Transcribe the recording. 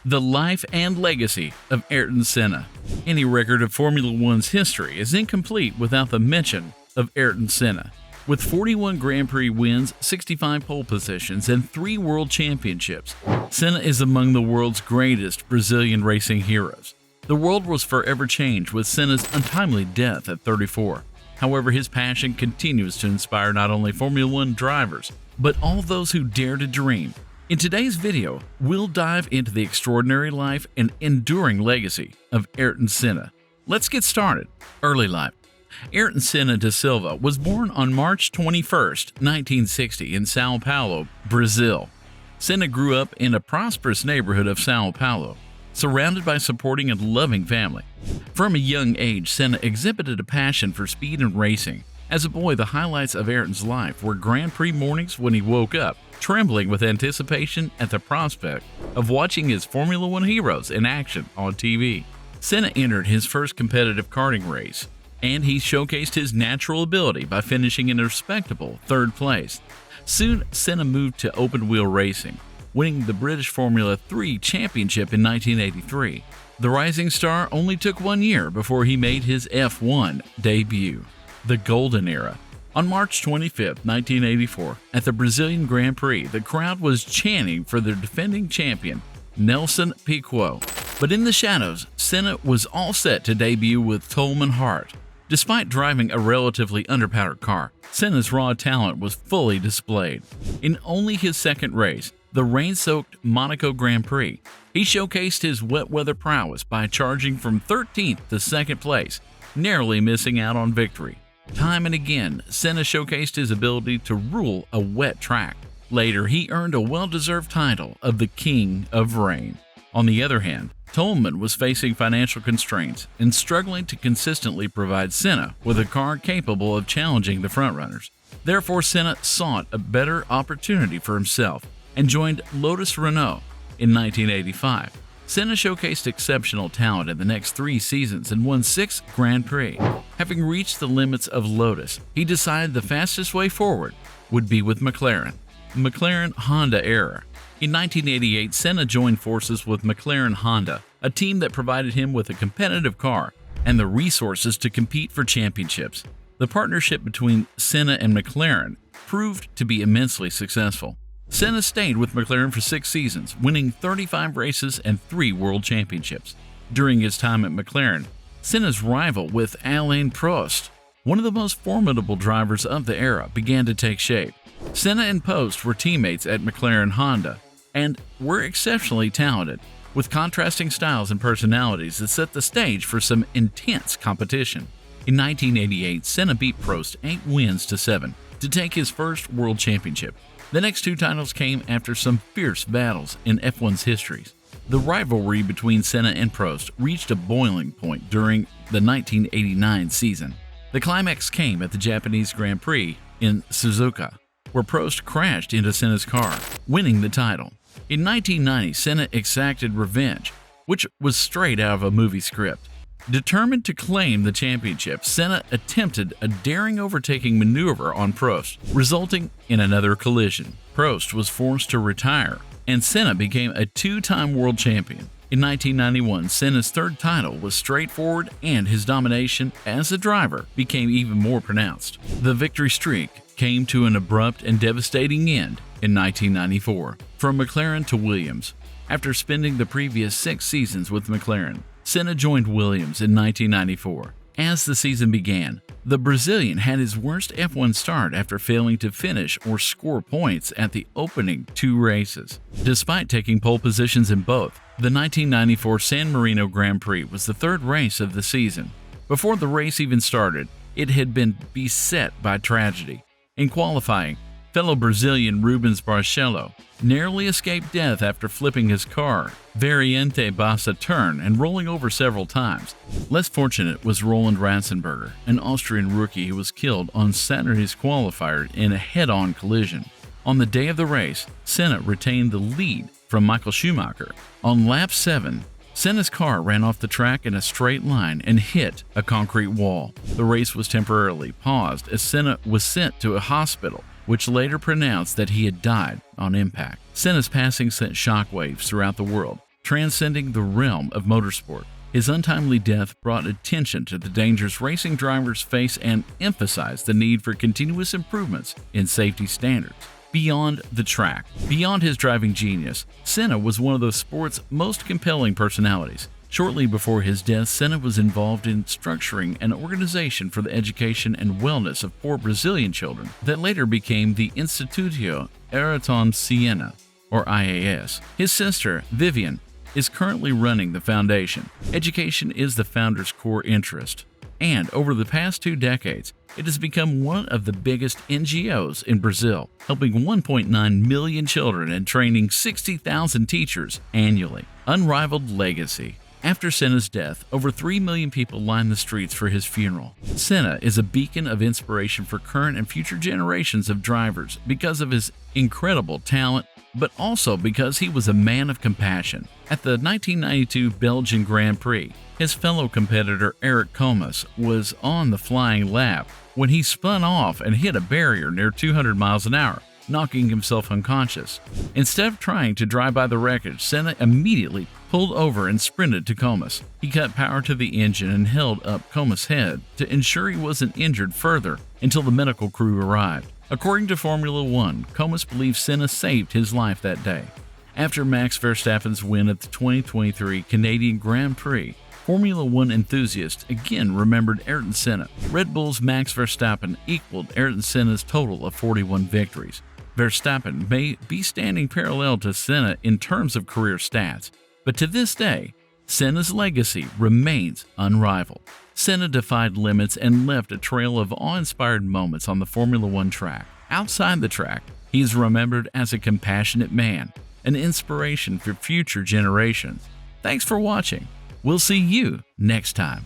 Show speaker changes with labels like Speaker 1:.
Speaker 1: The life and legacy of Ayrton Senna. Any record of Formula 1's history is incomplete without the mention of Ayrton Senna. With 41 Grand Prix wins, 65 pole positions, and 3 world championships, Senna is among the world's greatest Brazilian racing heroes. The world was forever changed with Senna's untimely death at 34. However, his passion continues to inspire not only Formula 1 drivers, but all those who dare to dream. In today's video, we'll dive into the extraordinary life and enduring legacy of Ayrton Senna. Let's get started. Early life. Ayrton Senna da Silva was born on March 21, 1960 in Sao Paulo, Brazil. Senna grew up in a prosperous neighborhood of Sao Paulo, surrounded by a supporting and loving family. From a young age, Senna exhibited a passion for speed and racing. As a boy, the highlights of Ayrton's life were Grand Prix mornings when he woke up, trembling with anticipation at the prospect of watching his Formula 1 heroes in action on TV. Senna entered his first competitive karting race, and he showcased his natural ability by finishing in a respectable 3rd place. Soon, Senna moved to open-wheel racing, winning the British Formula 3 championship in 1983. The rising star only took 1 year before he made his F1 debut. The Golden Era. On March 25, 1984, at the Brazilian Grand Prix, the crowd was chanting for their defending champion, Nelson Piquet. But in the shadows, Senna was all set to debut with Tolman Hart. Despite driving a relatively underpowered car, Senna's raw talent was fully displayed. In only his second race, the rain-soaked MONACO Grand Prix, he showcased his wet-weather prowess by charging from 13th to 2nd place, narrowly missing out on victory. Time and again, Senna showcased his ability to rule a wet track. Later, he earned a well-deserved title of the King of Rain. On the other hand, Tolman was facing financial constraints and struggling to consistently provide Senna with a car capable of challenging the frontrunners. Therefore, Senna sought a better opportunity for himself and joined Lotus Renault in 1985. Senna showcased exceptional talent in the next 3 seasons and won 6 Grand Prix. Having reached the limits of Lotus, he decided the fastest way forward would be with McLaren. McLaren Honda era. In 1988, Senna joined forces with McLaren Honda, a team that provided him with a competitive car and the resources to compete for championships. The partnership between Senna and McLaren proved to be immensely successful. Senna stayed with McLaren for 6 seasons, winning 35 races and 3 world championships. During his time at McLaren, Senna's rival with Alain Prost, one of the most formidable drivers of the era, began to take shape. Senna and Prost were teammates at McLaren Honda and were exceptionally talented, with contrasting styles and personalities that set the stage for some intense competition. In 1988, Senna beat Prost 8 wins to 7 to take his first world championship. The next 2 titles came after some fierce battles in F1's histories. The rivalry between Senna and Prost reached a boiling point during the 1989 season. The climax came at the Japanese Grand Prix in Suzuka, where Prost crashed into Senna's car, winning the title. In 1990, Senna exacted revenge, which was straight out of a movie script. Determined to claim the championship, Senna attempted a daring overtaking maneuver on Prost, resulting in another collision. Prost was forced to retire, and Senna became a 2-time world champion. In 1991, Senna's 3rd title was straightforward, and his domination as a driver became even more pronounced. The victory streak came to an abrupt and devastating end in 1994. From McLaren to Williams. After spending the previous 6 seasons with McLaren, Senna joined Williams in 1994. As the season began, the Brazilian had his worst F1 start after failing to finish or score points at the opening 2 races. Despite taking pole positions in both, the 1994 San Marino Grand Prix was the 3rd race of the season. Before the race even started, it had been beset by tragedy. In qualifying, fellow Brazilian Rubens Barrichello narrowly escaped death after flipping his car Variante Bassa turn and rolling over several times. Less fortunate was Roland Ratzenberger, an Austrian rookie who was killed on Saturday's qualifier in a head-on collision. On the day of the race, Senna retained the lead from Michael Schumacher. On lap 7, Senna's car ran off the track in a straight line and hit a concrete wall. The race was temporarily paused as Senna was sent to a hospital, which later pronounced that he had died on impact. Senna's passing sent shockwaves throughout the world, transcending the realm of motorsport. His untimely death brought attention to the dangers racing drivers face and emphasized the need for continuous improvements in safety standards. Beyond the track. Beyond his driving genius, Senna was one of the sport's most compelling personalities. Shortly before his death, Senna was involved in structuring an organization for the education and wellness of poor Brazilian children that later became the Instituto Ayrton Senna, or IAS. His sister, Vivian, is currently running the foundation. Education is the founder's core interest, and over the past 2 decades, it has become one of the biggest NGOs in Brazil, helping 1.9 million children and training 60,000 teachers annually. Unrivaled legacy. After Senna's death, over 3 million people lined the streets for his funeral. Senna is a beacon of inspiration for current and future generations of drivers because of his incredible talent, but also because he was a man of compassion. At the 1992 Belgian Grand Prix, his fellow competitor Eric Comas was on the flying lap when he spun off and hit a barrier near 200 miles an hour, knocking himself unconscious. Instead of trying to drive by the wreckage, Senna immediately pulled over and sprinted to Comas. He cut power to the engine and held up Comas' head to ensure he wasn't injured further until the medical crew arrived. According to Formula 1, Comas believes Senna saved his life that day. After Max Verstappen's win at the 2023 Canadian Grand Prix, Formula 1 enthusiasts again remembered Ayrton Senna. Red Bull's Max Verstappen equaled Ayrton Senna's total of 41 victories. Verstappen may be standing parallel to Senna in terms of career stats, but to this day, Senna's legacy remains unrivaled. Senna defied limits and left a trail of awe-inspired moments on the Formula 1 track. Outside the track, he is remembered as a compassionate man, an inspiration for future generations. Thanks for watching. We'll see you next time.